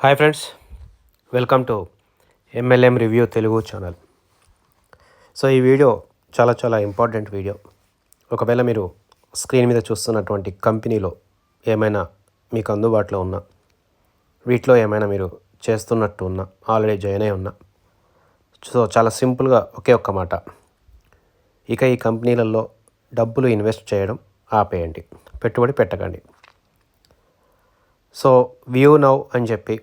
Hi friends, welcome to MLM review Telugu channel. So ఈ video చాలా important video. ఒకవేళ మీరు స్క్రీన్ మీద చూస్తున్నటువంటి కంపెనీలో ఏమైనా మీకు అందుబాటులో ఉన్నా, వీటిలో ఏమైనా మీరు చేస్తున్నట్టు ఉన్నా, ఆల్రెడీ జాయిన్ అయి ఉన్నా, సో చాలా సింపుల్గా ఒకే ఒక్క మాట, ఇక ఈ కంపెనీలలో డబ్బులు ఇన్వెస్ట్ చేయడం ఆపేయండి, పెట్టుబడి పెట్టకండి. సో వ్యూ నౌ అని చెప్పి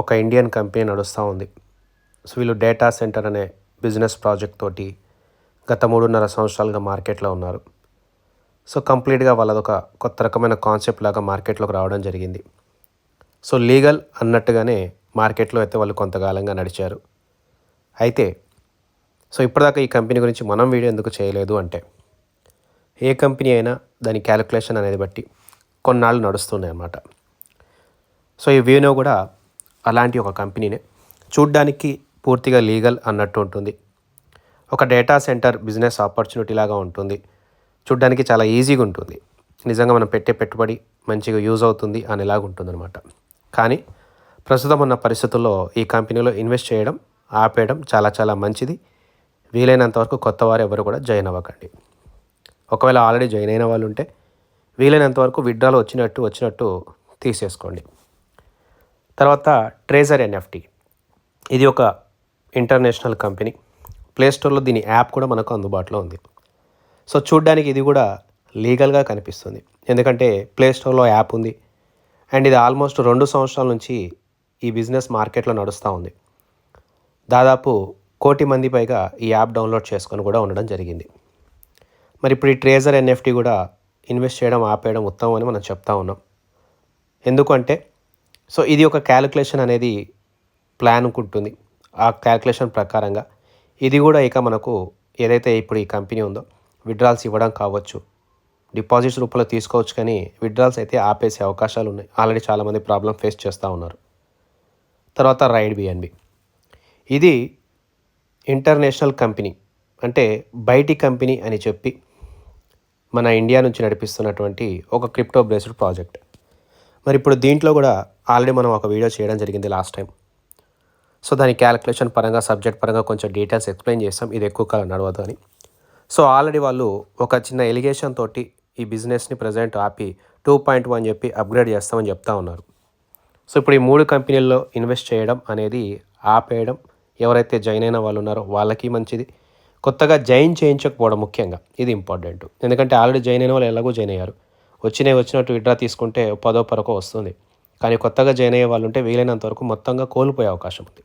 ఒక ఇండియన్ కంపెనీ నడుస్తూ ఉంది. సో వీళ్ళు డేటా సెంటర్ అనే బిజినెస్ ప్రాజెక్ట్ తోటి గత 3.5 సంవత్సరాలుగా మార్కెట్లో ఉన్నారు. సో కంప్లీట్గా వాళ్ళదొక కొత్త రకమైన కాన్సెప్ట్ లాగా మార్కెట్లోకి రావడం జరిగింది. సో లీగల్ అన్నట్టుగానే మార్కెట్లో అయితే వాళ్ళు కొంతకాలంగా నడిచారు. అయితే సో ఇప్పటిదాకా ఈ కంపెనీ గురించి మనం వీడియో ఎందుకు చేయలేదు అంటే, ఏ కంపెనీ అయినా దాని క్యాలిక్యులేషన్ అనేది బట్టి కొన్నాళ్ళు నడుస్తున్నాయి అన్నమాట. సో ఈ వ్యూనో కూడా అలాంటి ఒక కంపెనీనే. చూడ్డానికి పూర్తిగా లీగల్ అన్నట్టు ఉంటుంది. ఒక డేటా సెంటర్ బిజినెస్ ఆపర్చునిటీ లాగా ఉంటుంది. చూడ్డానికి చాలా ఈజీగా ఉంటుంది. నిజంగా మనం పెట్టే పెట్టుబడి మంచిగా యూజ్ అవుతుంది అనేలాగా ఉంటుందన్నమాట. కానీ ప్రస్తుతం ఉన్న పరిస్థితుల్లో ఈ కంపెనీలో ఇన్వెస్ట్ చేయడం ఆపేయడం చాలా మంచిది. వీలైనంత వరకు కొత్త వారు ఎవరు కూడా జాయిన్ అవ్వకండి. ఒకవేళ ఆల్రెడీ జాయిన్ అయిన వాళ్ళు ఉంటే వీలైనంత వరకు విత్డ్రాలు వచ్చినట్టు తీసేసుకోండి. తర్వాత ట్రేజర్ ఎన్ఎఫ్టీ, ఇది ఒక ఇంటర్నేషనల్ కంపెనీ. ప్లేస్టోర్లో దీని యాప్ కూడా మనకు అందుబాటులో ఉంది. సో చూడ్డానికి ఇది కూడా లీగల్గా కనిపిస్తుంది, ఎందుకంటే ప్లేస్టోర్లో యాప్ ఉంది. అండ్ ఇది ఆల్మోస్ట్ 2 సంవత్సరాల నుంచి ఈ బిజినెస్ మార్కెట్లో నడుస్తూ ఉంది. దాదాపు 1 కోటి మంది పైగా ఈ యాప్ డౌన్లోడ్ చేసుకొని కూడా ఉండడం జరిగింది. మరి ఇప్పుడు ఈ ట్రేజర్ ఎన్ఎఫ్టీ కూడా ఇన్వెస్ట్ చేయడం ఆపేయడం ఉత్తమం అని మనం చెప్తా ఉన్నాం. ఎందుకంటే సో ఇది ఒక క్యాలిక్యులేషన్ అనేది ప్లాన్ ఉంటుంది. ఆ క్యాలిక్యులేషన్ ప్రకారంగా ఇది కూడా ఇక మనకు ఏదైతే ఇప్పుడు ఈ కంపెనీ ఉందో విత్డ్రాల్స్ ఇవ్వడం కావచ్చు, డిపాజిట్స్ రూపంలో తీసుకోవచ్చు, కానీ విత్డ్రాల్స్ అయితే ఆపేసే అవకాశాలు ఉన్నాయి. ఆల్రెడీ చాలామంది ప్రాబ్లం ఫేస్ చేస్తూ ఉన్నారు. తర్వాత రైడ్ బిఎన్బి, ఇది ఇంటర్నేషనల్ కంపెనీ, అంటే బయటి కంపెనీ అని చెప్పి మన ఇండియా నుంచి నడిపిస్తున్నటువంటి ఒక క్రిప్టో బేస్డ్ ప్రాజెక్ట్. మరి ఇప్పుడు దీంట్లో కూడా ఆల్రెడీ మనం ఒక వీడియో చేయడం జరిగింది లాస్ట్ టైం. సో దాని క్యాలిక్యులేషన్ పరంగా, సబ్జెక్ట్ పరంగా కొంచెం డీటెయిల్స్ ఎక్స్ప్లెయిన్ చేస్తాం, ఇది ఎక్కువ కాలం నడవదు అని. సో ఆల్రెడీ వాళ్ళు ఒక చిన్న ఎలిగేషన్ తోటి ఈ బిజినెస్ని ప్రజెంట్ ఆపి 2.1 అని చెప్పి అప్గ్రేడ్ చేస్తామని చెప్తా ఉన్నారు. సో ఇప్పుడు ఈ 3 కంపెనీల్లో ఇన్వెస్ట్ చేయడం అనేది ఆపేయడం ఎవరైతే జాయిన్ అయిన వాళ్ళు ఉన్నారో వాళ్ళకి మంచిది. కొత్తగా జాయిన్ చేయించకపోవడం ముఖ్యంగా ఇది ఇంపార్టెంట్, ఎందుకంటే ఆల్రెడీ జాయిన్ అయిన వాళ్ళు ఎలాగో జాయిన్ అయ్యారు. వచ్చినట్టు విత్డ్రా తీసుకుంటే 10% వస్తుంది. కానీ కొత్తగా జాయిన్ అయ్యే వాళ్ళు ఉంటే వీలైనంత వరకు మొత్తంగా కోల్పోయే అవకాశం ఉంది.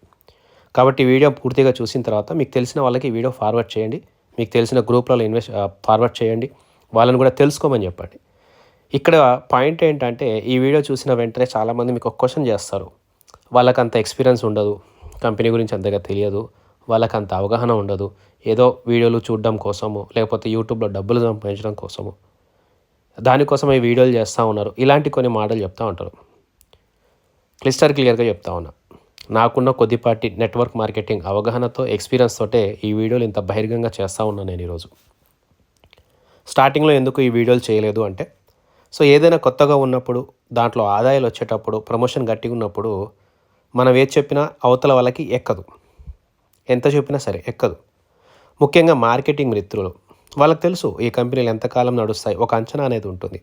కాబట్టి వీడియో పూర్తిగా చూసిన తర్వాత మీకు తెలిసిన వాళ్ళకి ఈ వీడియో ఫార్వర్డ్ చేయండి. మీకు తెలిసిన గ్రూప్లలో ఫార్వర్డ్ చేయండి. వాళ్ళని కూడా తెలుసుకోమని చెప్పండి. ఇక్కడ పాయింట్ ఏంటంటే, ఈ వీడియో చూసిన వెంటనే చాలామంది మీకు ఒక క్వశ్చన్ చేస్తారు. వాళ్ళకంత ఎక్స్పీరియన్స్ ఉండదు, కంపెనీ గురించి అంతగా తెలియదు, వాళ్ళకంత అవగాహన ఉండదు, ఏదో వీడియోలు చూడడం కోసము లేకపోతే యూట్యూబ్లో డబ్బులు సంపాదించడం కోసము దానికోసం ఈ వీడియోలు చేస్తూ ఉన్నారు. ఇలాంటి కొన్ని మాటలు చెప్తూ ఉంటారు. క్లియర్గా చెప్తా ఉన్నా, నాకున్న కొద్దిపాటి నెట్వర్క్ మార్కెటింగ్ అవగాహనతో, ఎక్స్పీరియన్స్ తోటే ఈ వీడియోలు ఇంత బహిర్గంగా చేస్తూ ఉన్నాను నేను ఈరోజు. స్టార్టింగ్లో ఎందుకు ఈ వీడియోలు చేయలేదు అంటే, సో ఏదైనా కొత్తగా ఉన్నప్పుడు, దాంట్లో ఆదాయాలు వచ్చేటప్పుడు, ప్రమోషన్ గట్టిగా ఉన్నప్పుడు మనం ఏది చెప్పినా అవతల వాళ్ళకి ఎక్కదు, ఎంత చెప్పినా సరే ఎక్కదు. ముఖ్యంగా మార్కెటింగ్ మిత్రులు, వాళ్ళకి తెలుసు ఈ కంపెనీలు ఎంతకాలం నడుస్తాయి, ఒక అంచనా అనేది ఉంటుంది.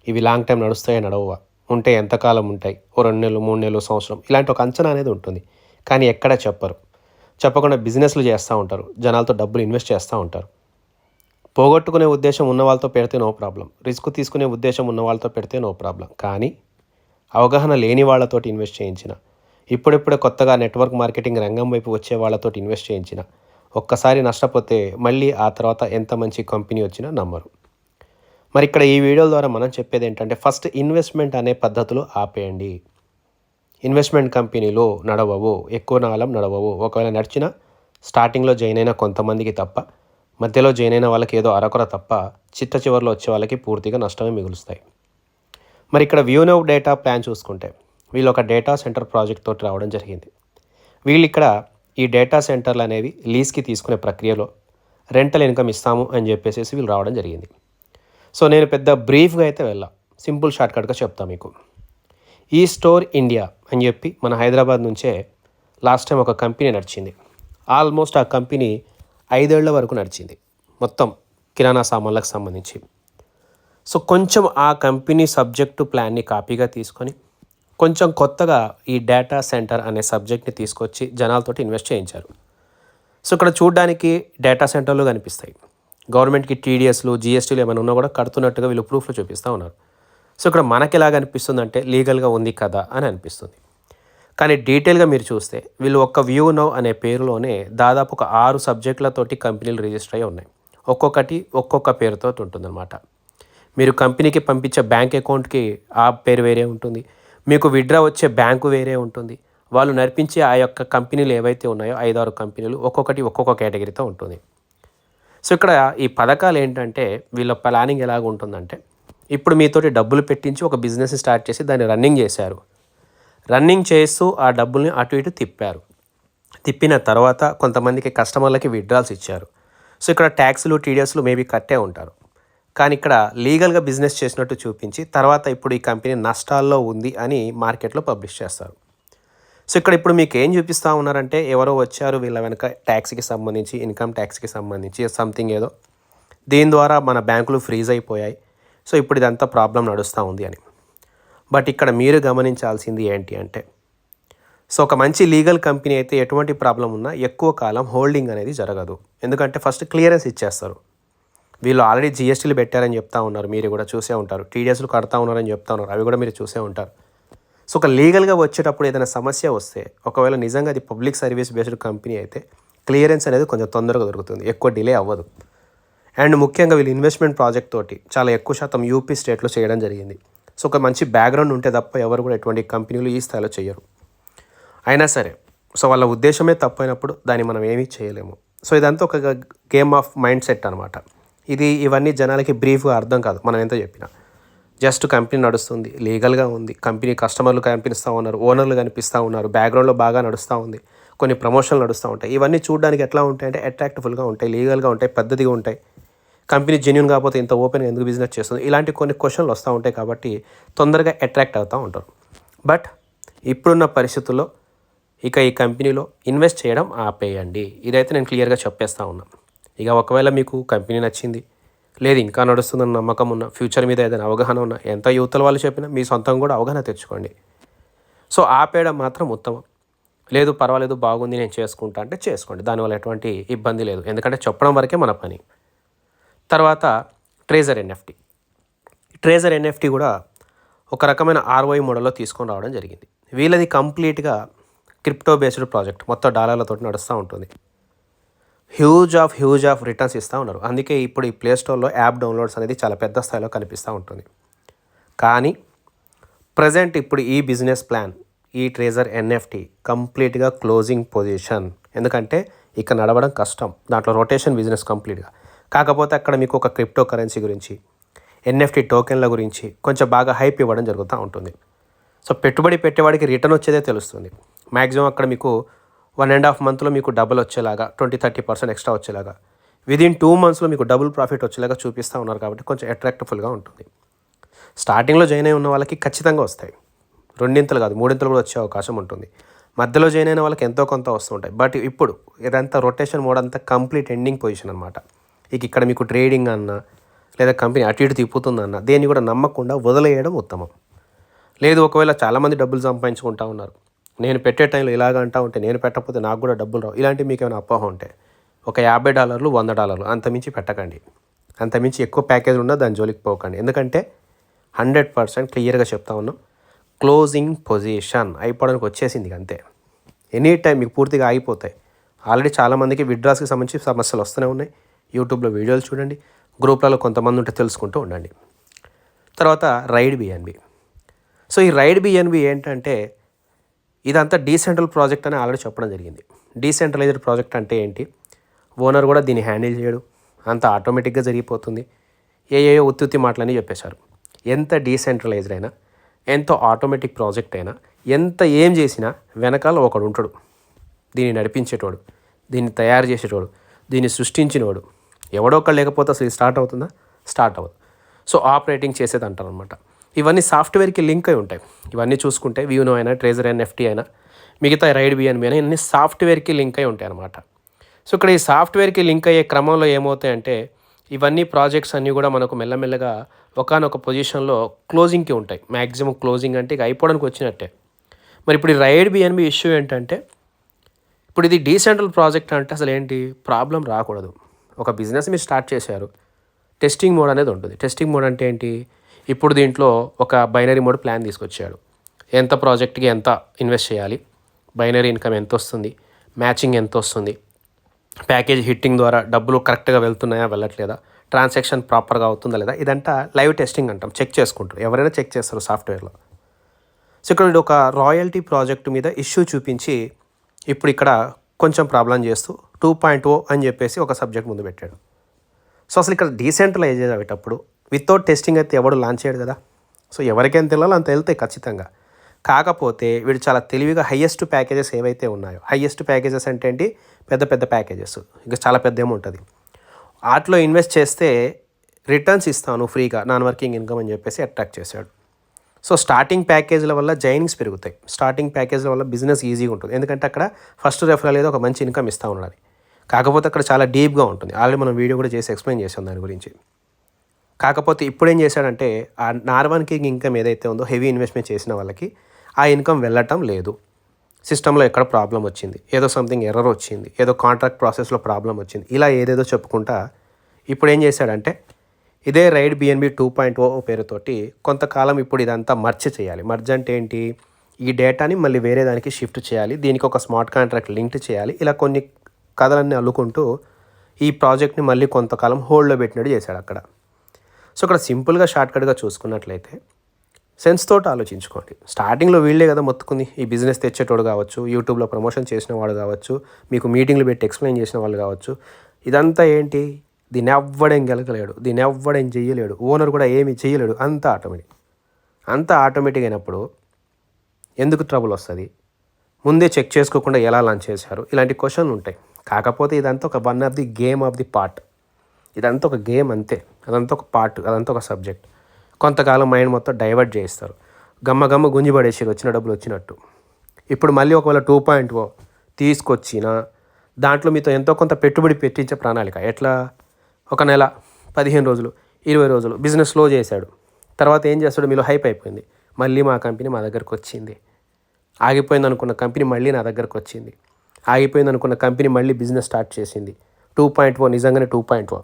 ఇవి లాంగ్ టైం నడుస్తాయి నడవవా, ఉంటే ఎంతకాలం ఉంటాయి, ఓ 2 నెలలు 3 నెలలు సంవత్సరం, ఇలాంటి ఒక అంచనా అనేది ఉంటుంది. కానీ ఎక్కడ చెప్పకుండా బిజినెస్లు చేస్తూ ఉంటారు, జనాలతో డబ్బులు ఇన్వెస్ట్ చేస్తూ ఉంటారు. పోగొట్టుకునే ఉద్దేశం ఉన్న వాళ్ళతో పెడితే నో ప్రాబ్లం, రిస్క్ తీసుకునే ఉద్దేశం ఉన్న వాళ్ళతో పెడితే నో ప్రాబ్లం. కానీ అవగాహన లేని వాళ్ళతోటి ఇన్వెస్ట్ చేయించిన, ఇప్పుడిప్పుడే కొత్తగా నెట్వర్క్ మార్కెటింగ్ రంగం వైపు వచ్చే వాళ్ళతోటి ఇన్వెస్ట్ చేయించిన, ఒక్కసారి నష్టపోతే మళ్ళీ ఆ తర్వాత ఎంత మంచి కంపెనీ వచ్చినా నమ్మరు. మరి ఇక్కడ ఈ వీడియోల ద్వారా మనం చెప్పేది ఏంటంటే, ఫస్ట్ ఇన్వెస్ట్మెంట్ అనే పద్ధతులు ఆపేయండి. ఇన్వెస్ట్మెంట్ కంపెనీలు నడవవు, ఎక్కువ కాలం నడవవు. ఒకవేళ నడిచినా స్టార్టింగ్లో జాయిన్ అయిన కొంతమందికి తప్ప, మధ్యలో జాయిన్ అయిన వాళ్ళకి ఏదో అరకొర తప్ప, చివరిలో వచ్చే వాళ్ళకి పూర్తిగా నష్టమే మిగులుస్తాయి. మరి ఇక్కడ వ్యూనో డేటా ప్లాన్ చూసుకుంటే, వీళ్ళు ఒక డేటా సెంటర్ ప్రాజెక్ట్ తోటి రావడం జరిగింది. వీళ్ళు ఇక్కడ ఈ డేటా సెంటర్లు అనేవి లీజ్కి తీసుకునే ప్రక్రియలో రెంటల్ ఇన్కమ్ ఇస్తాము అని చెప్పేసి వీళ్ళు రావడం జరిగింది. సో నేను పెద్ద బ్రీఫ్గా అయితే సింపుల్ షార్ట్కట్గా చెప్తాను మీకు. ఈ స్టోర్ ఇండియా అని చెప్పి మన హైదరాబాద్ నుంచే లాస్ట్ టైం ఒక కంపెనీ నడిచింది. ఆల్మోస్ట్ ఆ కంపెనీ 5 ఏళ్ల వరకు నడిచింది, మొత్తం కిరాణా సామాన్లకు సంబంధించి. సో కొంచెం ఆ కంపెనీ సబ్జెక్టు ప్లాన్ని కాపీగా తీసుకొని కొంచెం కొత్తగా ఈ డేటా సెంటర్ అనే సబ్జెక్ట్ని తీసుకొచ్చి జనాలతోటి ఇన్వెస్ట్ చేయించారు. సో ఇక్కడ చూడడానికి డేటా సెంటర్లు కనిపిస్తాయి. గవర్నమెంట్కి టీడీఎస్లు జీఎస్టీలు ఏమైనా ఉన్నా కూడా కడుతున్నట్టుగా వీళ్ళు ప్రూఫ్లు చూపిస్తూ ఉన్నారు. సో ఇక్కడ మనకి ఎలాగ అనిపిస్తుంది అంటే లీగల్గా ఉంది కదా అని అనిపిస్తుంది. కానీ డీటెయిల్గా మీరు చూస్తే వీళ్ళు ఒక్క వ్యూ నౌ అనే పేరులోనే దాదాపు ఒక 6 సబ్జెక్టులతోటి కంపెనీలు రిజిస్టర్ అయ్యి ఉన్నాయి. ఒక్కొక్కటి ఒక్కొక్క పేరుతో ఉంటుందన్నమాట. మీరు కంపెనీకి పంపించే బ్యాంక్ అకౌంట్కి ఆ పేరు వేరే ఉంటుంది, మీకు విత్డ్రా వచ్చే బ్యాంకు వేరే ఉంటుంది, వాళ్ళు నడిపించే ఆ యొక్క కంపెనీలు ఏవైతే ఉన్నాయో 5-6 కంపెనీలు ఒక్కొక్కటి ఒక్కొక్క కేటగిరీతో ఉంటుంది. సో ఇక్కడ ఈ పథకాలు ఏంటంటే వీళ్ళ ప్లానింగ్ ఎలాగ ఉంటుందంటే, ఇప్పుడు మీతోటి డబ్బులు పెట్టించి ఒక బిజినెస్ స్టార్ట్ చేసి దాన్ని రన్నింగ్ చేశారు. రన్నింగ్ చేస్తూ ఆ డబ్బుల్ని అటు ఇటు తిప్పారు. తిప్పిన తర్వాత కొంతమందికి కస్టమర్లకి విత్డ్రాల్స్ ఇచ్చారు. సో ఇక్కడ ట్యాక్స్లు టీడీఎస్లు మేబీ కట్టే ఉంటారు. కానీ ఇక్కడ లీగల్గా బిజినెస్ చేసినట్టు చూపించి తర్వాత ఇప్పుడు ఈ కంపెనీ నష్టాల్లో ఉంది అని మార్కెట్లో పబ్లిష్ చేస్తారు. సో ఇక్కడ ఇప్పుడు మీకు ఏం చూపిస్తూ ఉన్నారంటే, ఎవరో వచ్చారు వీళ్ళ వెనక ట్యాక్స్కి సంబంధించి, ఇన్కమ్ ట్యాక్స్కి సంబంధించి సంథింగ్ ఏదో, దీని ద్వారా మన బ్యాంకులు ఫ్రీజ్ అయిపోయాయి, సో ఇప్పుడు ఇదంతా ప్రాబ్లం నడుస్తూ ఉంది అని. బట్ ఇక్కడ మీరు గమనించాల్సింది ఏంటి అంటే, సో ఒక మంచి లీగల్ కంపెనీ అయితే ఎటువంటి ప్రాబ్లం ఉన్నా ఎక్కువ కాలం హోల్డింగ్ అనేది జరగదు. ఎందుకంటే ఫస్ట్ క్లియరెన్స్ ఇచ్చేస్తారు. వీళ్ళు ఆల్రెడీ జీఎస్టీలు పెట్టారని చెప్తా ఉన్నారు, మీరు కూడా చూసే ఉంటారు. టీడీఎస్లు కడతా ఉన్నారని చెప్తా ఉన్నారు, అవి కూడా మీరు చూసే ఉంటారు. సో ఒక లీగల్గా వచ్చేటప్పుడు ఏదైనా సమస్య వస్తే, ఒకవేళ నిజంగా అది పబ్లిక్ సర్వీస్ బేస్డ్ కంపెనీ అయితే క్లియరెన్స్ అనేది కొంచెం తొందరగా దొరుకుతుంది, ఎక్కువ డిలే అవ్వదు. అండ్ ముఖ్యంగా వీళ్ళు ఇన్వెస్ట్మెంట్ ప్రాజెక్ట్ తోటి చాలా ఎక్కువ శాతం యూపీ స్టేట్లో చేయడం జరిగింది. సో ఒక మంచి బ్యాక్గ్రౌండ్ ఉంటే తప్ప ఎవరు కూడా ఎటువంటి కంపెనీలు ఈ స్థాయిలో చేయరు. అయినా సరే సో వాళ్ళ ఉద్దేశమే తప్పైనప్పుడు దాన్ని మనం ఏమీ చేయలేము. సో ఇదంతా ఒక గేమ్ ఆఫ్ మైండ్ సెట్ అనమాట. ఇవన్నీ జనాలకి బ్రీఫ్గా అర్థం కాదు మనం ఎంత చెప్పినా. జస్ట్ కంపెనీ నడుస్తుంది, లీగల్గా ఉంది, కంపెనీ కస్టమర్లు కనిపిస్తూ ఉన్నారు, ఓనర్లు కనిపిస్తూ ఉన్నారు, బ్యాక్గ్రౌండ్లో బాగా నడుస్తూ ఉంది, కొన్ని ప్రమోషన్లు నడుస్తూ ఉంటాయి. ఇవన్నీ చూడడానికి ఎట్లా ఉంటాయంటే అట్రాక్టివ్గా ఉంటాయి, లీగల్గా ఉంటాయి, పద్ధతిగా ఉంటాయి. కంపెనీ జెన్యూన్ కాకపోతే ఇంత ఓపెన్గా ఎందుకు బిజినెస్ చేస్తుంది, ఇలాంటి కొన్ని క్వశ్చన్లు వస్తూ ఉంటాయి. కాబట్టి తొందరగా అట్రాక్ట్ అవుతూ ఉంటారు. బట్ ఇప్పుడున్న పరిస్థితుల్లో ఇక ఈ కంపెనీలో ఇన్వెస్ట్ చేయడం ఆపేయండి. ఇదైతే నేను క్లియర్గా చెప్పేస్తూ ఉన్నాను. ఇక ఒకవేళ మీకు కంపెనీ నచ్చింది, లేదు ఇంకా నడుస్తుందన్న నమ్మకం ఉన్న, ఫ్యూచర్ మీద ఏదైనా అవగాహన ఉన్న, ఎంత యువతల వాళ్ళు చెప్పినా మీ సొంతం కూడా అవగాహన తెచ్చుకోండి. సో ఆపేయడం మాత్రం ఉత్తమం. లేదు పర్వాలేదు బాగుంది నేను చేసుకుంటా అంటే చేసుకోండి, దానివల్ల ఎటువంటి ఇబ్బంది లేదు. ఎందుకంటే చెప్పడం వరకే మన పని. తర్వాత ట్రేజర్ ఎన్ఎఫ్టీ కూడా ఒక రకమైన ఆర్ఓఐ మోడల్లో తీసుకొని రావడం జరిగింది. వీళ్ళది కంప్లీట్గా క్రిప్టో బేస్డ్ ప్రాజెక్ట్, మొత్తం డాలర్లతో నడుస్తూ ఉంటుంది. హ్యూజ్ ఆఫ్ రిటర్న్స్ ఇస్తూ ఉన్నారు. అందుకే ఇప్పుడు ఈ ప్లేస్టోర్లో యాప్ డౌన్లోడ్స్ అనేది చాలా పెద్ద స్థాయిలో కనిపిస్తూ ఉంటుంది. కానీ ప్రజెంట్ ఇప్పుడు ఈ బిజినెస్ ప్లాన్, ఈ ట్రేజర్ ఎన్ఎఫ్టీ కంప్లీట్గా క్లోజింగ్ పొజిషన్. ఎందుకంటే ఇక నడవడం కష్టం, దాంట్లో రొటేషన్ బిజినెస్ కంప్లీట్గా. కాకపోతే అక్కడ మీకు ఒక క్రిప్టో కరెన్సీ గురించి, ఎన్ఎఫ్టీ టోకెన్ల గురించి కొంచెం బాగా హైప్ ఇవ్వడం జరుగుతూ ఉంటుంది. సో పెట్టుబడి పెట్టేవాడికి రిటర్న్ వచ్చేదే తెలుస్తుంది. మ్యాక్సిమం అక్కడ మీకు 1.5 మంత్లో మీకు డబుల్ వచ్చేలాగా, 20-30% ఎక్స్ట్రా వచ్చేలాగా, విదిన్ 2 మంత్స్లో మీకు డబుల్ ప్రాఫిట్ వచ్చేలాగా చూపిస్తూ ఉన్నారు. కాబట్టి కొంచెం అట్రాక్టివ్గా ఉంటుంది. స్టార్టింగ్లో జాయిన్ అయి ఉన్న వాళ్ళకి ఖచ్చితంగా వస్తాయి, 2 కాదు 3 కూడా వచ్చే అవకాశం ఉంటుంది. మధ్యలో జాయిన్ అయిన వాళ్ళకి ఎంతో కొంత వస్తుంటాయి. బట్ ఇప్పుడు ఇదంతా రొటేషన్ మోడ్ అంతా కంప్లీట్ ఎండింగ్ పొజిషన్ అనమాట. ఇక్కడ మీకు ట్రేడింగ్ అన్నా లేదా కంపెనీ అటు ఇటు తిప్పుతుందన్న దేన్ని కూడా నమ్మకుండా వదిలేయడం ఉత్తమం. లేదు ఒకవేళ చాలామంది డబ్బులు సంపాదించుకుంటా ఉన్నారు, నేను పెట్టే టైంలో ఇలాగ అంటా ఉంటే నేను పెట్టకపోతే నాకు కూడా డబ్బులు రావు, ఇలాంటివి మీకు ఏమైనా అపోహ ఉంటే ఒక $50, $100 అంతమించి పెట్టకండి. అంతమించి ఎక్కువ ప్యాకేజ్ ఉన్నా దాని జోలికి పోకండి. ఎందుకంటే 100% క్లియర్గా చెప్తా ఉన్నాం, క్లోజింగ్ పొజిషన్ అయిపోవడానికి వచ్చేసింది అంతే. ఎనీ టైం మీకు పూర్తిగా ఆగిపోతాయి. ఆల్రెడీ చాలామందికి విత్డ్రాస్కి సంబంధించి సమస్యలు వస్తూనే ఉన్నాయి. యూట్యూబ్లో వీడియోలు చూడండి, గ్రూప్లలో కొంతమంది ఉంటే తెలుసుకుంటూ ఉండండి. తర్వాత రైడ్ బిఎన్బి. సో ఈ రైడ్ బిఎన్బి ఏంటంటే ఇదంతా డీసెంట్రల్ ప్రాజెక్ట్ అని ఆల్రెడీ చెప్పడం జరిగింది. డీసెంట్రలైజ్డ్ ప్రాజెక్ట్ అంటే ఏంటి, ఓనర్ కూడా దీన్ని హ్యాండిల్ చేయడు, అంత ఆటోమేటిక్గా జరిగిపోతుంది, ఏయో ఉత్తుత్తి మాటలని చెప్పేశారు. ఎంత డీసెంట్రలైజ్డ్ అయినా, ఎంతో ఆటోమేటిక్ ప్రాజెక్ట్ అయినా, ఎంత ఏం చేసినా వెనకాల ఒకడు ఉంటాడు, దీన్ని నడిపించేటోడు, దీన్ని తయారు చేసేటోడు, దీన్ని సృష్టించినోడు. ఎవడో ఒకళ్ళు లేకపోతే అసలు స్టార్ట్ అవుతుందా? స్టార్ట్ అవ్వదు. సో ఆపరేటింగ్ చేసేది అంటారు అనమాట. ఇవన్నీ సాఫ్ట్వేర్కి లింక్ అయి ఉంటాయి. ఇవన్నీ చూసుకుంటే వ్యూనో అయినా, ట్రేజర్ అయినా, ఎఫ్టీ అయినా, మిగతా రైడ్ బిఎన్బి అయినా ఇవన్నీ సాఫ్ట్వేర్కి లింక్ అయి ఉంటాయి అన్నమాట. సో ఇక్కడ ఈ సాఫ్ట్వేర్కి లింక్ అయ్యే క్రమంలో ఏమవుతాయంటే ఇవన్నీ ప్రాజెక్ట్స్ అన్నీ కూడా మనకు మెల్లమెల్లగా ఒకానొక పొజిషన్లో క్లోజింగ్కి ఉంటాయి. మ్యాక్సిమం క్లోజింగ్ అంటే ఇక అయిపోవడానికి వచ్చినట్టే. మరి ఇప్పుడు ఈ రైడ్ బిఎన్బి ఇష్యూ ఏంటంటే ఇప్పుడు ఇది డీసెంట్రల్ ప్రాజెక్ట్ అంటే అసలు ఏంటి ప్రాబ్లం రాకూడదు. ఒక బిజినెస్ మీరు స్టార్ట్ చేశారు, టెస్టింగ్ మోడ్ అనేది ఉంటుంది. టెస్టింగ్ మోడ్ అంటే ఏంటి? ఇప్పుడు దీంట్లో ఒక బైనరీ మోడ్ ప్లాన్ తీసుకొచ్చాడు. ఎంత ప్రాజెక్ట్కి ఎంత ఇన్వెస్ట్ చేయాలి, బైనరీ ఇన్కమ్ ఎంత వస్తుంది, మ్యాచింగ్ ఎంత వస్తుంది, ప్యాకేజ్ హిట్టింగ్ ద్వారా డబ్బులు కరెక్ట్గా వెళ్తున్నాయా వెళ్ళట్లేదా, ట్రాన్సాక్షన్ ప్రాపర్గా అవుతుందా లేదా, ఇదంతా లైవ్ టెస్టింగ్ అంటాం. చెక్ చేసుకుంటారు, ఎవరైనా చెక్ చేస్తారు సాఫ్ట్వేర్లో. సో ఇక్కడ వీడు ఒక రాయల్టీ ప్రాజెక్ట్ మీద ఇష్యూ చూపించి ఇప్పుడు ఇక్కడ కొంచెం ప్రాబ్లం చేస్తూ 2.0 అని చెప్పేసి ఒక సబ్జెక్ట్ ముందు పెట్టాడు. సో అసలు ఇక్కడ డీసెంట్రలైజ్ అయ్యేటప్పుడు వితౌట్ టెస్టింగ్ అయితే ఎవడు లాంచ్ చేయడు కదా. సో ఎవరికైనా తెలియాలో అంత వెళ్తాయి ఖచ్చితంగా. కాకపోతే వీడు చాలా తెలివిగా హైయెస్ట్ ప్యాకేజెస్ ఏవైతే ఉన్నాయో, హైయెస్ట్ ప్యాకేజెస్ అంటే ఏంటి, పెద్ద పెద్ద ప్యాకేజెస్, ఇంకా చాలా పెద్ద ఏమో ఉంటుంది, వాటిలో ఇన్వెస్ట్ చేస్తే రిటర్న్స్ ఇస్తాను ఫ్రీగా, నాన్ వర్కింగ్ ఇన్కమ్ అని చెప్పేసి అట్రాక్ట్ చేశాడు. సో స్టార్టింగ్ ప్యాకేజ్ల వల్ల జాయినింగ్స్ పెరుగుతాయి. స్టార్టింగ్ ప్యాకేజ్ల వల్ల బిజినెస్ ఈజీగా ఉంటుంది, ఎందుకంటే అక్కడ ఫస్ట్ రెఫరల్ ఏదో ఒక మంచి ఇన్కమ్ ఇస్తూ ఉండాలి. కాకపోతే అక్కడ చాలా డీప్గా ఉంటుంది. ఆల్రెడీ మనం వీడియో కూడా చేసి ఎక్స్ప్లెయిన్ చేసాం దాని గురించి. కాకపోతే ఇప్పుడు ఏం చేశాడంటే ఆ నాన్ వర్కింగ్ ఇన్కమ్ ఏదైతే ఉందో హెవీ ఇన్వెస్ట్మెంట్ చేసిన వాళ్ళకి ఆ ఇన్కమ్ వెళ్ళటం లేదు. సిస్టంలో ఎక్కడ ప్రాబ్లం వచ్చింది, ఏదో సంథింగ్ ఎర్రర్ వచ్చింది, ఏదో కాంట్రాక్ట్ ప్రాసెస్లో ప్రాబ్లం వచ్చింది, ఇలా ఏదేదో చెప్పుకుంటా ఇప్పుడు ఏం చేశాడంటే ఇదే రైడ్ బిఎన్బి 2.0 పేరుతోటి కొంతకాలం ఇప్పుడు ఇదంతా మర్జ్ చేయాలి. మర్జ్ అంటే ఏంటి, ఈ డేటాని మళ్ళీ వేరే దానికి షిఫ్ట్ చేయాలి, దీనికి ఒక స్మార్ట్ కాంట్రాక్ట్ లింక్ చేయాలి, ఇలా కొన్ని కథలన్నీ అల్లుకుంటూ ఈ ప్రాజెక్ట్ని మళ్ళీ కొంతకాలం హోల్డ్లో పెట్టినట్టు చేశాడు అక్కడ. సో ఇక్కడ సింపుల్గా షార్ట్కట్గా చూసుకున్నట్లయితే సెన్స్ తోటి ఆలోచించుకోండి. స్టార్టింగ్లో వీళ్ళే కదా మొత్తుకుంది, ఈ బిజినెస్ తెచ్చేటోడు కావచ్చు, యూట్యూబ్లో ప్రమోషన్ చేసిన వాడు కావచ్చు, మీకు మీటింగ్లు పెట్టి ఎక్స్ప్లెయిన్ చేసిన వాళ్ళు కావచ్చు, ఇదంతా ఏంటి, దీన్ని ఎవ్వడేం గెలకలేడు, దీన్ని ఎవ్వడేం చెయ్యలేడు, ఓనర్ కూడా ఏమీ చెయ్యలేడు, అంతా ఆటోమేటిక్ అయినప్పుడు ఎందుకు ట్రబుల్ వస్తుంది, ముందే చెక్ చేసుకోకుండా ఎలా లాంచ్ చేశారు, ఇలాంటి క్వశ్చన్లు ఉంటాయి. కాకపోతే ఇదంతా ఒక one of the game of the part. ఇదంతా ఒక గేమ్ అంతే, అదంతా ఒక పార్ట్, అదంతా ఒక సబ్జెక్ట్. కొంతకాలం మైండ్ మొత్తం డైవర్ట్ చేస్తారు, గమ్మ గుంజి పడేసారు వచ్చిన డబ్బులు వచ్చినట్టు. ఇప్పుడు మళ్ళీ ఒకవేళ 2.0 తీసుకొచ్చినా దాంట్లో మీతో ఎంతో కొంత పెట్టుబడి పెట్టించే ప్రణాళిక. ఎట్లా, ఒక నెల, 15 రోజులు, 20 రోజులు బిజినెస్ స్లో చేశాడు, తర్వాత ఏం చేస్తాడు, మీలో హైప్ అయిపోయింది, మళ్ళీ మా కంపెనీ మా దగ్గరకు వచ్చింది, ఆగిపోయింది అనుకున్న కంపెనీ మళ్ళీ నా దగ్గరకు వచ్చింది, ఆగిపోయింది అనుకున్న కంపెనీ మళ్ళీ బిజినెస్ స్టార్ట్ చేసింది, 2.0 నిజంగానే 2.0,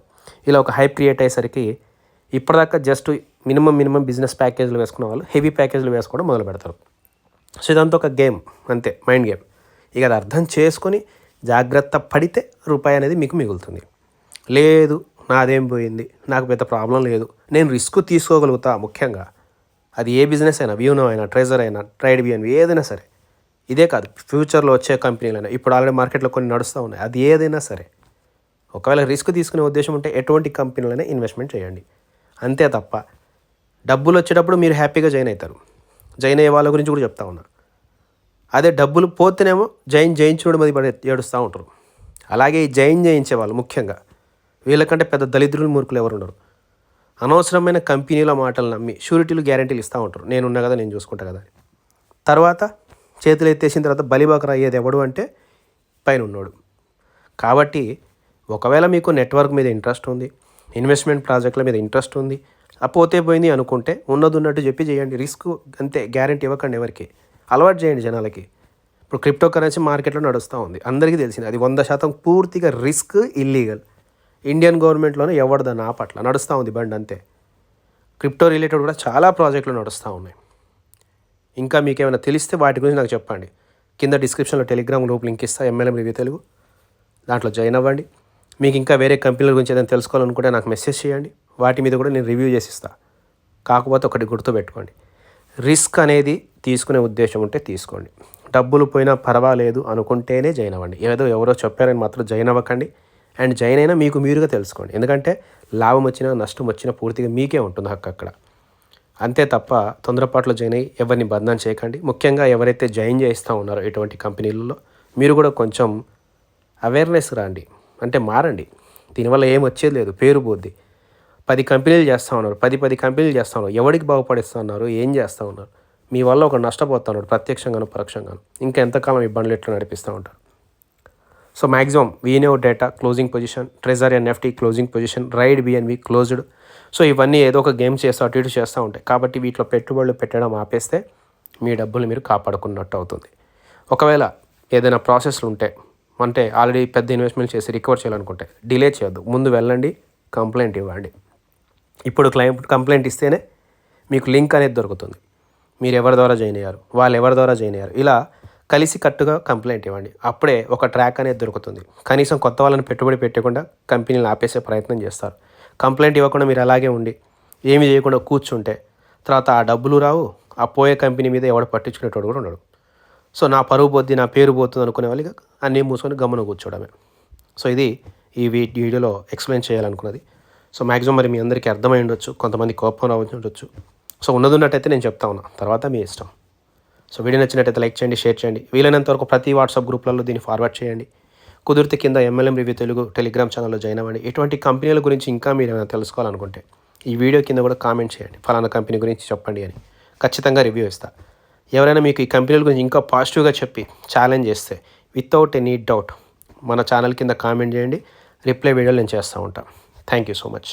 ఇలా ఒక హైప్ క్రియేట్ అయ్యేసరికి ఇప్పటిదాకా జస్ట్ మినిమం బిజినెస్ ప్యాకేజ్లు వేసుకున్న వాళ్ళు హెవీ ప్యాకేజ్లు వేసుకోవడం మొదలు పెడతారు. సో ఇదంతా ఒక గేమ్ అంతే, మైండ్ గేమ్. ఇక అది అర్థం చేసుకొని జాగ్రత్త పడితే రూపాయి అనేది మీకు మిగులుతుంది. లేదు నాదేం పోయింది, నాకు పెద్ద ప్రాబ్లం లేదు, నేను రిస్క్ తీసుకోగలుగుతా, ముఖ్యంగా అది ఏ బిజినెస్ అయినా, వ్యూనో అయినా, ట్రెజర్ అయినా, ట్రైడ్ బిఎన్బి ఏదైనా సరే, ఇదే కాదు ఫ్యూచర్లో వచ్చే కంపెనీలైనా, ఇప్పుడు ఆల్రెడీ మార్కెట్లో కొన్ని నడుస్తూ ఉన్నాయి, అది ఏదైనా సరే, ఒకవేళ రిస్క్ తీసుకునే ఉద్దేశం ఉంటే ఎటువంటి కంపెనీలైనా ఇన్వెస్ట్మెంట్ చేయండి, అంతే తప్ప డబ్బులు వచ్చేటప్పుడు మీరు హ్యాపీగా జాయిన్ అవుతారు. జాయిన్ అయ్యే వాళ్ళ గురించి కూడా చెప్తా ఉన్నా. అదే డబ్బులు పోతేనేమో జయించుడు మరి ఏడుస్తూ ఉంటారు. అలాగే ఈ చేయించే వాళ్ళు ముఖ్యంగా వీళ్ళకంటే పెద్ద దళిద్రులు మూర్ఖులు ఎవరు ఉండరు. అనవసరమైన కంపెనీల మాటలు నమ్మి షూరిటీలు గ్యారంటీలు ఇస్తూ ఉంటారు, నేనున్నా కదా, నేను చూసుకుంటా కదా అని. తర్వాత చేతులు ఎత్తేసిన తర్వాత బలిబాకర అయ్యేది ఎవడు అంటే పైన ఉన్నాడు. కాబట్టి ఒకవేళ మీకు నెట్వర్క్ మీద ఇంట్రెస్ట్ ఉంది, ఇన్వెస్ట్మెంట్ ప్రాజెక్టుల మీద ఇంట్రెస్ట్ ఉంది, ఆ పోతే పోయింది అనుకుంటే ఉన్నట్టు చెప్పి చేయండి. రిస్క్ అంతే, గ్యారంటీ ఇవ్వకండి ఎవరికి, అలవాటు చేయండి జనాలకి. ఇప్పుడు క్రిప్టో కరెన్సీ మార్కెట్లో నడుస్తూ ఉంది, అందరికీ తెలిసింది, అది 100% పూర్తిగా రిస్క్, ఇల్లీగల్. ఇండియన్ గవర్నమెంట్లోనే ఎవరిదన్నా ఆపట్ల నడుస్తూ ఉంది బండి అంతే. క్రిప్టో రిలేటెడ్ కూడా చాలా ప్రాజెక్టులు నడుస్తూ ఉన్నాయి. ఇంకా మీకు ఏమైనా తెలిస్తే వాటి గురించి నాకు చెప్పండి. కింద డిస్క్రిప్షన్లో టెలిగ్రామ్ గ్రూప్ లింక్ ఇస్తా, MLM రివ్యూ తెలుగు, దాంట్లో జాయిన్ అవ్వండి. మీకు ఇంకా వేరే కంపెనీల గురించి ఏదైనా తెలుసుకోవాలనుకుంటే నాకు మెసేజ్ చేయండి, వాటి మీద కూడా నేను రివ్యూ చేసి ఇస్తాను. కాకపోతే ఒకటి గుర్తుపెట్టుకోండి, రిస్క్ అనేది తీసుకునే ఉద్దేశం ఉంటే తీసుకోండి, డబ్బులు పోయినా పర్వాలేదు అనుకుంటేనే జాయిన్ అవ్వండి. ఎవరో చెప్పారని మాత్రం జాయిన్ అవ్వకండి. అండ్ జాయిన్ అయినా మీకు మీరుగా తెలుసుకోండి, ఎందుకంటే లాభం వచ్చినా నష్టం వచ్చినా పూర్తిగా మీకే ఉంటుంది హక్కు అక్కడ. అంతే తప్ప తొందరపాట్లో జాయిన్ అయ్యి ఎవరిని బంధం చేయకండి. ముఖ్యంగా ఎవరైతే జాయిన్ చేస్తూ ఉన్నారో ఇటువంటి కంపెనీలలో మీరు కూడా కొంచెం అవేర్నెస్ రండి, అంటే మారండి. దీనివల్ల ఏం వచ్చేది లేదు, పేరు పోద్ది. 10 కంపెనీలు చేస్తూ ఉన్నారు, 10 కంపెనీలు చేస్తూ ఉన్నారు. ఎవరికి బాగుపడిస్తూ ఉన్నారు, ఏం చేస్తూ ఉన్నారు? మీ వల్ల ఒక నష్టపోతూ ఉన్నాడు ప్రత్యక్షంగాను పరోక్షంగాను. ఇంకా ఎంతకాలం ఇబ్బందులు ఎట్లా నడిపిస్తూ ఉంటారు? సో మ్యాక్సిమం వీనో data closing position, treasure NFT closing position, రైడ్ బిఎన్వి క్లోజ్డ్. సో ఇవన్నీ ఏదో ఒక గేమ్ చేస్తూ అటు ఇటు చేస్తూ ఉంటాయి. కాబట్టి వీటిలో పెట్టుబడులు పెట్టడం ఆపేస్తే మీ డబ్బులు మీరు కాపాడుకున్నట్టు అవుతుంది. ఒకవేళ ఏదైనా ప్రాసెస్లు ఉంటే, అంటే ఆల్రెడీ పెద్ద ఇన్వెస్ట్మెంట్ చేసి రికవర్ చేయాలనుకుంటే డిలే చేయొద్దు, ముందు వెళ్ళండి, కంప్లైంట్ ఇవ్వండి. ఇప్పుడు కంప్లైంట్ ఇస్తేనే మీకు లింక్ అనేది దొరుకుతుంది. మీరు ఎవరి ద్వారా జాయిన్ అయ్యారు, వాళ్ళు ఎవరి ద్వారా జాయిన్ అయ్యారు, ఇలా కలిసి కట్టుగా కంప్లైంట్ ఇవ్వండి. అప్పుడే ఒక ట్రాక్ అనేది దొరుకుతుంది. కనీసం కొత్త వాళ్ళని పెట్టుబడి పెట్టకుండా కంపెనీలు ఆపేసే ప్రయత్నం చేస్తారు. కంప్లైంట్ ఇవ్వకుండా మీరు అలాగే ఉండి ఏమి చేయకుండా కూర్చుంటే తర్వాత ఆ డబ్బులు రావు, ఆ పోయే కంపెనీ మీద ఎవడు పట్టించుకునేటోడు కూడా ఉండడు. సో నా పరువు పోద్ది, నా పేరు పోతుంది అనుకునే వాళ్ళు అన్నీ మూసుకొని గమ్మున కూర్చోవడమే. సో ఇది ఈ వీడియోలో ఎక్స్ప్లెయిన్ చేయాలనుకున్నది. సో మ్యాక్సిమం మరి మీ అందరికీ అర్థమై ఉండొచ్చు, కొంతమంది కోపం రావచ్చు. సో ఉన్నట్లయితే నేను చెప్తా ఉన్నా, తర్వాత మీ ఇష్టం. సో వీడియో నచ్చినట్టయితే లైక్ చేయండి, షేర్ చేయండి. వీలైనంత వరకు ప్రతి వాట్సాప్ గ్రూప్లలో దీన్ని ఫార్వర్డ్ చేయండి. కుదిరితే కింద MLM రివ్యూ తెలుగు టెలిగ్రామ్ ఛానల్లో జాయిన్ అవ్వండి. ఎటువంటి కంపెనీల గురించి ఇంకా మీరు ఏమైనా తెలుసుకోవాలనుకుంటే ఈ వీడియో కింద కూడా కామెంట్ చేయండి, ఫలానా కంపెనీ గురించి చెప్పండి అని. ఖచ్చితంగా రివ్యూ ఇస్తా. ఎవరైనా మీకు ఈ కంపెనీల గురించి ఇంకా పాజిటివ్గా చెప్పి ఛాలెంజ్ చేస్తే వితౌట్ ఎనీ డౌట్ మన ఛానల్ కింద కామెంట్ చేయండి. రిప్లై వీడియోలు నేను చేస్తూ ఉంటాను. Thank you so much.